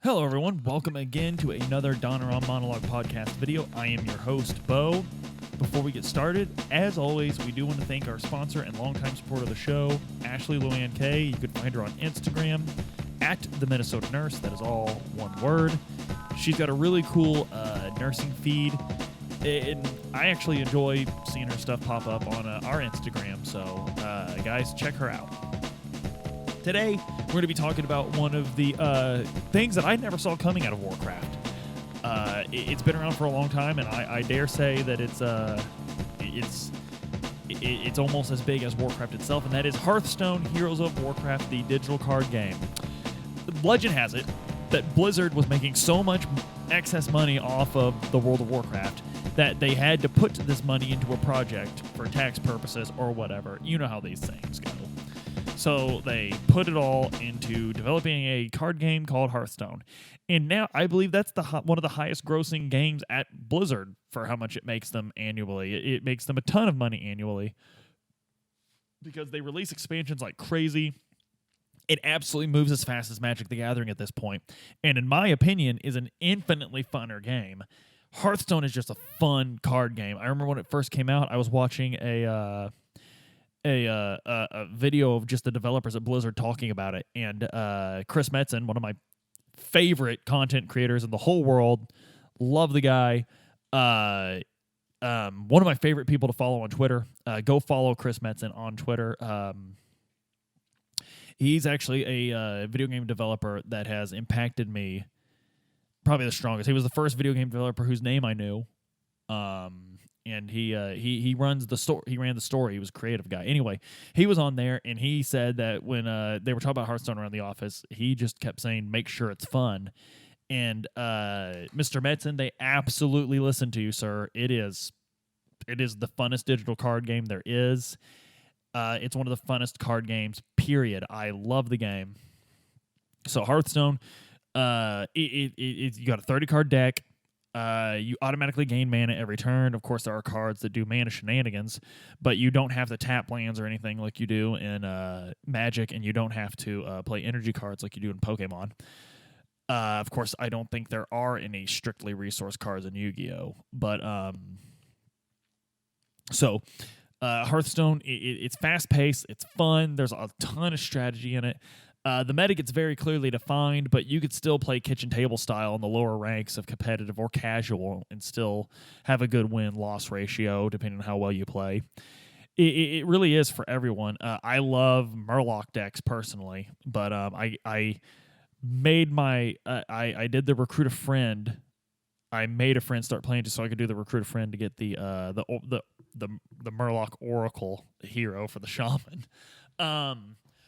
Hello, everyone. Welcome again to another Donaron Monologue podcast video. I am your host, Bo. Before we get started, as always, we do want to thank our sponsor and longtime supporter of the show, Ashley Luann K. You can find her on Instagram at the Minnesota Nurse. That is all one word. She's got a really cool nursing feed, and I actually enjoy seeing her stuff pop up on our Instagram. So, guys, check her out. Today, we're going to be talking about one of the things that I never saw coming out of Warcraft. It's been around for a long time, and I dare say that it's almost as big as Warcraft itself, and that is Hearthstone Heroes of Warcraft, the digital card game. Legend has it that Blizzard was making so much excess money off of the World of Warcraft that they had to put this money into a project for tax purposes or whatever. You know how these things go. So they put it all into developing a card game called Hearthstone. And now I believe that's one of the highest grossing games at Blizzard for how much it makes them annually. It makes them a ton of money annually because they release expansions like crazy. It absolutely moves as fast as Magic the Gathering at this point. And in my opinion, is an infinitely funner game. Hearthstone is just a fun card game. I remember when it first came out, I was watching a video of just the developers at Blizzard talking about it, and Chris Metzen, one of my favorite content creators in the whole world, love the guy. One of my favorite people to follow on Twitter. Go follow Chris Metzen on Twitter. He's actually a video game developer that has impacted me probably the strongest. He was the first video game developer whose name I knew. And he runs the store. He ran the story. He was a creative guy. Anyway, he was on there, and he said that when they were talking about Hearthstone around the office, he just kept saying, "Make sure it's fun." And Mr. Metzen, they absolutely listen to you, sir. It is the funnest digital card game there is. It's one of the funnest card games. Period. I love the game. So Hearthstone, you got a 30-card deck. You automatically gain mana every turn. Of course, there are cards that do mana shenanigans, but you don't have to tap lands or anything like you do in Magic, and you don't have to play energy cards like you do in Pokemon. Of course, I don't think there are any strictly resource cards in Yu-Gi-Oh! But Hearthstone, it's fast-paced, it's fun, there's a ton of strategy in it. The meta gets very clearly defined, but you could still play kitchen table style in the lower ranks of competitive or casual and still have a good win-loss ratio depending on how well you play. It really is for everyone. I love Murloc decks personally, but I made I did the recruit a friend. I made a friend start playing just so I could do the recruit a friend to get the Murloc Oracle hero for the shaman.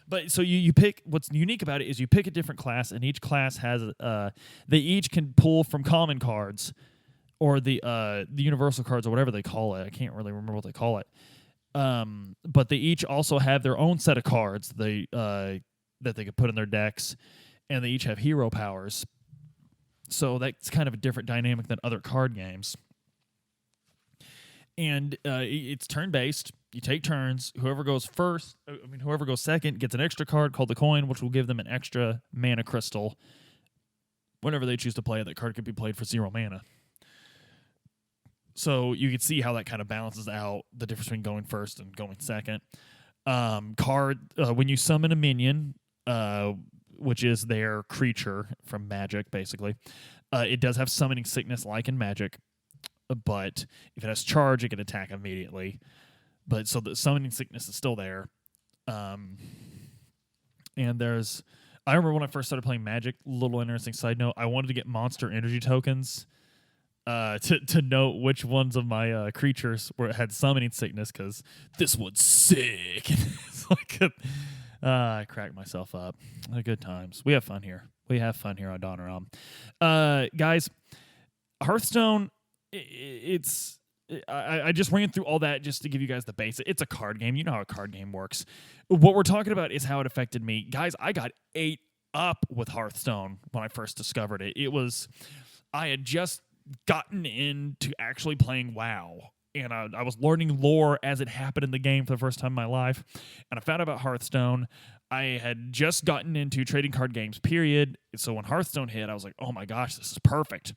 But so you pick, what's unique about it is you pick a different class, and each class has they each can pull from common cards or the universal cards or whatever they call it. I can't really remember what they call it. But they each also have their own set of cards that they could put in their decks, and they each have hero powers. So that's kind of a different dynamic than other card games. And it's turn-based. You take turns. Whoever goes second gets an extra card called the coin, which will give them an extra mana crystal. Whenever they choose to play it, that card can be played for 0 mana. So you can see how that kind of balances out the difference between going first and going second. When you summon a minion, which is their creature from Magic, basically, it does have summoning sickness like in Magic. But if it has charge, it can attack immediately. But so the summoning sickness is still there. And I remember when I first started playing Magic, little interesting side note, I wanted to get monster energy tokens to know which ones of my creatures had summoning sickness, because this one's sick. It's like I cracked myself up. Good times. We have fun here. We have fun here on Donaron. Guys, Hearthstone, I just ran through all that just to give you guys the basics. It's a card game. You know how a card game works. What we're talking about is how it affected me. Guys, I got ate up with Hearthstone when I first discovered it. I had just gotten into actually playing WoW, and I was learning lore as it happened in the game for the first time in my life, and I found out about Hearthstone. I had just gotten into trading card games, period. So when Hearthstone hit, I was like, oh my gosh, this is perfect.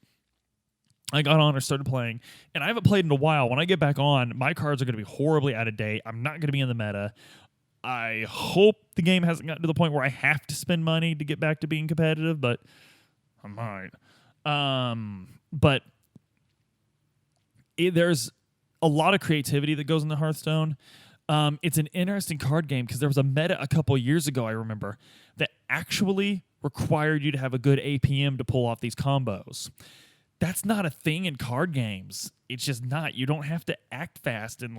I got on and started playing, and I haven't played in a while. When I get back on, my cards are going to be horribly out of date. I'm not going to be in the meta. I hope the game hasn't gotten to the point where I have to spend money to get back to being competitive, but I might. But there's a lot of creativity that goes into Hearthstone. It's an interesting card game because there was a meta a couple years ago, I remember, that actually required you to have a good APM to pull off these combos. That's not a thing in card games. It's just not. You don't have to act fast and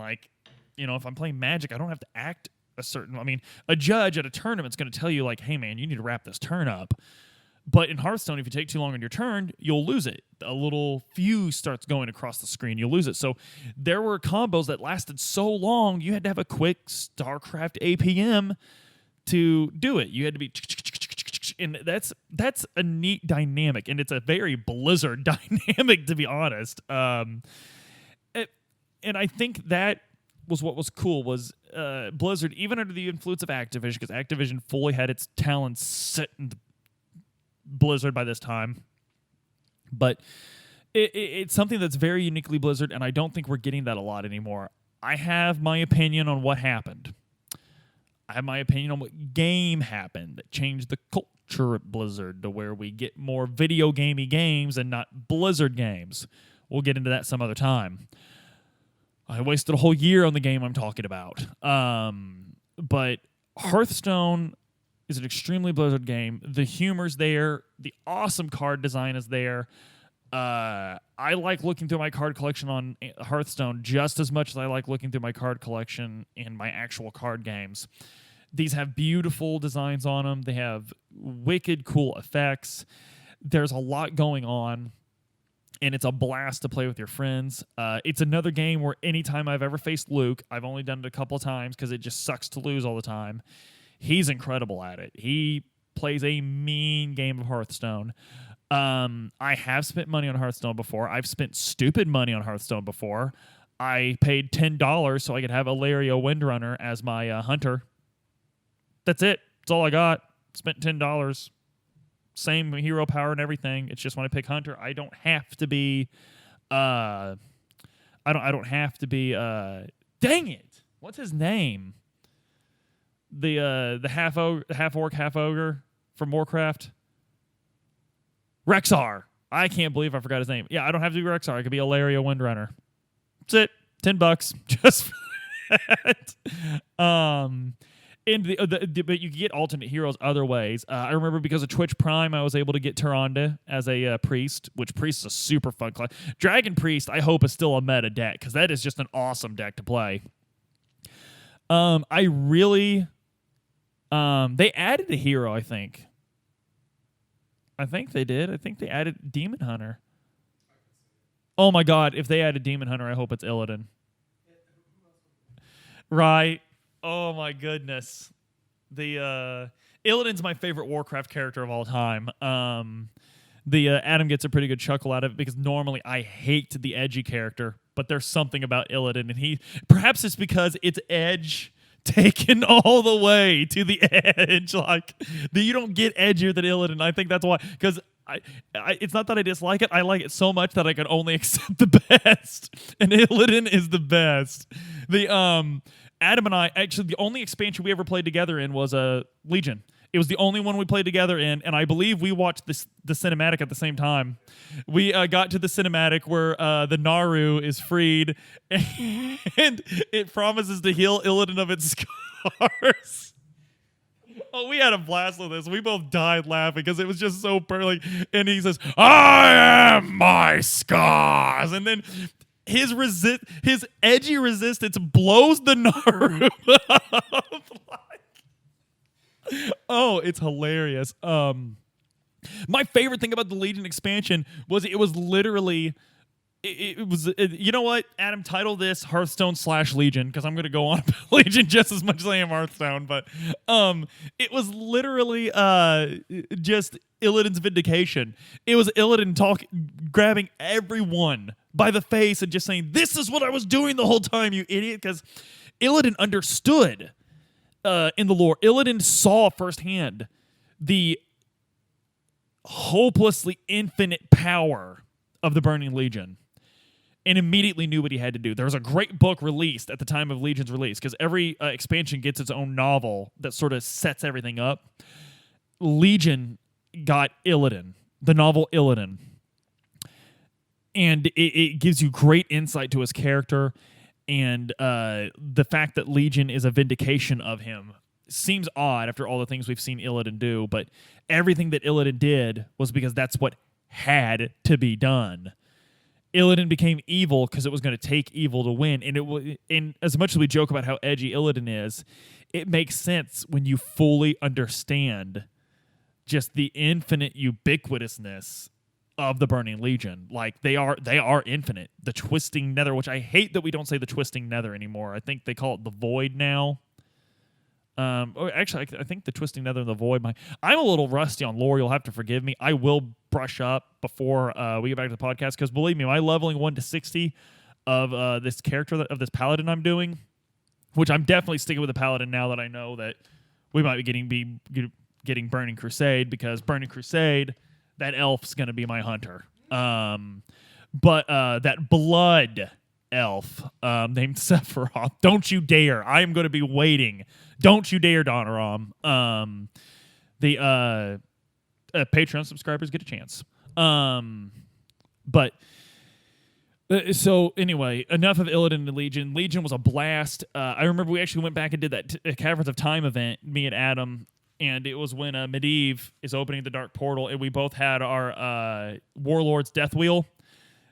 if I'm playing Magic, I don't have to act a judge at a tournament's going to tell you hey, man, you need to wrap this turn up. But in Hearthstone, if you take too long on your turn, you'll lose it. A little fuse starts going across the screen. You'll lose it. So there were combos that lasted so long, you had to have a quick StarCraft APM to do it. You had to be... And that's a neat dynamic, and it's a very Blizzard dynamic, to be honest. And I think that was what was cool was Blizzard, even under the influence of Activision, because Activision fully had its talents set in Blizzard by this time. But it's something that's very uniquely Blizzard, and I don't think we're getting that a lot anymore. I have my opinion on what happened. I have my opinion on what game happened that changed the culture at Blizzard to where we get more video gamey games and not Blizzard games. We'll get into that some other time. I wasted a whole year on the game I'm talking about. But Hearthstone is an extremely Blizzard game. The humor's there. The awesome card design is there. I like looking through my card collection on Hearthstone just as much as I like looking through my card collection in my actual card games. These have beautiful designs on them. They have wicked cool effects. There's a lot going on, and it's a blast to play with your friends. It's another game where anytime I've ever faced Luke, I've only done it a couple of times because it just sucks to lose all the time. He's incredible at it. He plays a mean game of Hearthstone. I have spent money on Hearthstone before. I've spent stupid money on Hearthstone before. I paid $10 so I could have Ilario Windrunner as my hunter. That's it. That's all I got. Spent $10. Same hero power and everything. It's just when I pick hunter, I don't have to be. I don't have to be. Dang it! What's his name? The half orc, half ogre from Warcraft. Rexar. I can't believe I forgot his name. Yeah, I don't have to be Rexar. I could be Ilario Windrunner. That's it. $10 just for that. But you can get alternate heroes other ways. I remember because of Twitch Prime, I was able to get Tyrande as a priest, which priest is a super fun class. Dragon Priest, I hope, is still a meta deck because that is just an awesome deck to play. I really... they added a hero, I think. I think they did. I think they added Demon Hunter. Oh my god, if they added Demon Hunter, I hope it's Illidan. Right. Oh my goodness. Illidan's my favorite Warcraft character of all time. Adam gets a pretty good chuckle out of it because normally I hate the edgy character, but there's something about Illidan, and perhaps it's because it's edge taken all the way to the edge. You don't get edgier than Illidan. I think that's why, because it's not that I dislike it. I like it so much that I can only accept the best, and Illidan is the best. Adam and I, actually, the only expansion we ever played together in was Legion. It was the only one we played together in, and I believe we watched the cinematic at the same time. We got to the cinematic where the Naru is freed, and it promises to heal Illidan of its scars. Oh, we had a blast with this. We both died laughing because it was just so perfect. And he says, "I am my scars," and then his edgy resistance blows the Naru up. Oh, it's hilarious. My favorite thing about the Legion expansion was it was literally... you know what, Adam, title this Hearthstone / Legion, because I'm going to go on about Legion just as much as I am Hearthstone, but it was literally just Illidan's vindication. It was Illidan grabbing everyone by the face and just saying, "This is what I was doing the whole time, you idiot," because Illidan understood in the lore, Illidan saw firsthand the hopelessly infinite power of the Burning Legion and immediately knew what he had to do. There was a great book released at the time of Legion's release, because every expansion gets its own novel that sort of sets everything up. Legion got Illidan, the novel Illidan. And it gives you great insight to his character, and the fact that Legion is a vindication of him seems odd after all the things we've seen Illidan do, but everything that Illidan did was because that's what had to be done. Illidan became evil because it was going to take evil to win, and as much as we joke about how edgy Illidan is, it makes sense when you fully understand just the infinite ubiquitousness of the Burning Legion. Like, they are infinite. The Twisting Nether, which I hate that we don't say the Twisting Nether anymore. I think they call it the Void now. Actually, I think the Twisting Nether and the Void. I'm a little rusty on lore. You'll have to forgive me. I will brush up before we get back to the podcast, because believe me, my leveling 1 to 60 of this character, of this paladin I'm doing, which I'm definitely sticking with the paladin now that I know that we might be getting Burning Crusade, because Burning Crusade, that elf's going to be my hunter. But that blood elf named Sephiroth, don't you dare. I am going to be waiting. Don't you dare, Donaram. The Patreon subscribers get a chance. So anyway, enough of Illidan and Legion. Legion was a blast. I remember we actually went back and did that Caverns of Time event, me and Adam, and it was when Medivh is opening the Dark Portal, and we both had our Warlord's Death Wheel.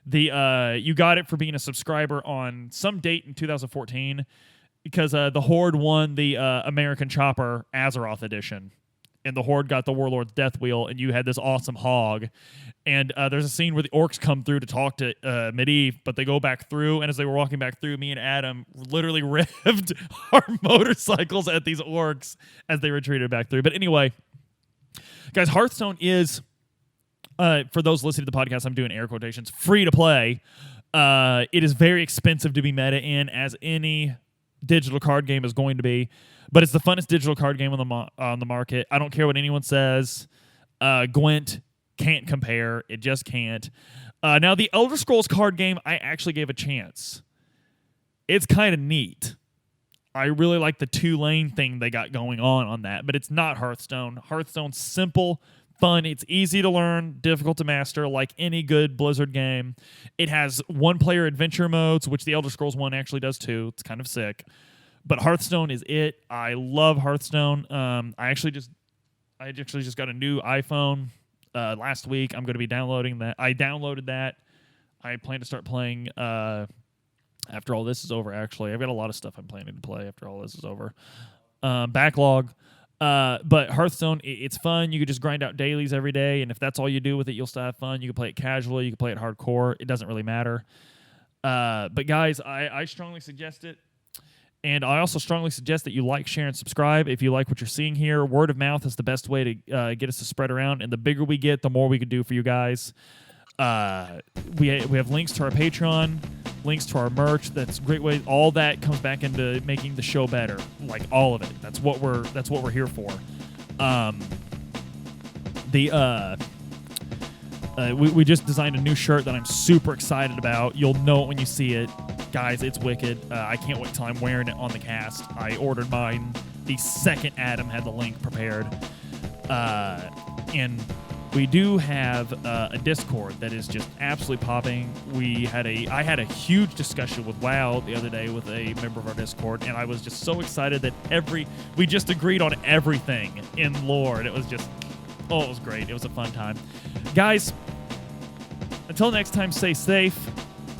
You got it for being a subscriber on some date in 2014, because the Horde won the American Chopper Azeroth edition, and the Horde got the Warlord's Death Wheel, and you had this awesome hog. And there's a scene where the orcs come through to talk to Medivh, but they go back through, and as they were walking back through, me and Adam literally revved our motorcycles at these orcs as they retreated back through. But anyway, guys, Hearthstone is, for those listening to the podcast, I'm doing air quotations, free to play. It is very expensive to be meta in, as any digital card game is going to be, but it's the funnest digital card game on the market. I don't care what anyone says. Gwent can't compare. It just can't. Now, the Elder Scrolls card game, I actually gave a chance. It's kind of neat. I really like the 2-lane thing they got going on that, but it's not Hearthstone. Hearthstone's simple, fun. It's easy to learn, difficult to master, like any good Blizzard game. It has one-player adventure modes, which the Elder Scrolls one actually does too. It's kind of sick. But Hearthstone is it. I love Hearthstone. I actually just got a new iPhone last week. I'm going to be downloading that. I downloaded that. I plan to start playing after all this is over, actually. I've got a lot of stuff I'm planning to play after all this is over. Backlog. But Hearthstone, it's fun. You can just grind out dailies every day, and if that's all you do with it, you'll still have fun. You can play it casually. You can play it hardcore. It doesn't really matter. But guys, I strongly suggest it. And I also strongly suggest that you like, share, and subscribe if you like what you're seeing here. Word of mouth is the best way to get us to spread around, and the bigger we get, the more we can do for you guys. We have links to our Patreon, links to our merch. That's a great way. All that comes back into making the show better, like all of it. That's what we're here for. We just designed a new shirt that I'm super excited about. You'll know it when you see it. Guys, it's wicked. I can't wait till I'm wearing it on the cast. I ordered mine the second Adam had the link prepared. And we do have a Discord that is just absolutely popping. I had a huge discussion with WoW the other day with a member of our Discord, and I was just so excited that we just agreed on everything in lore, and it was just, it was great. It was a fun time. Guys, until next time, stay safe.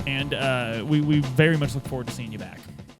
And we very much look forward to seeing you back.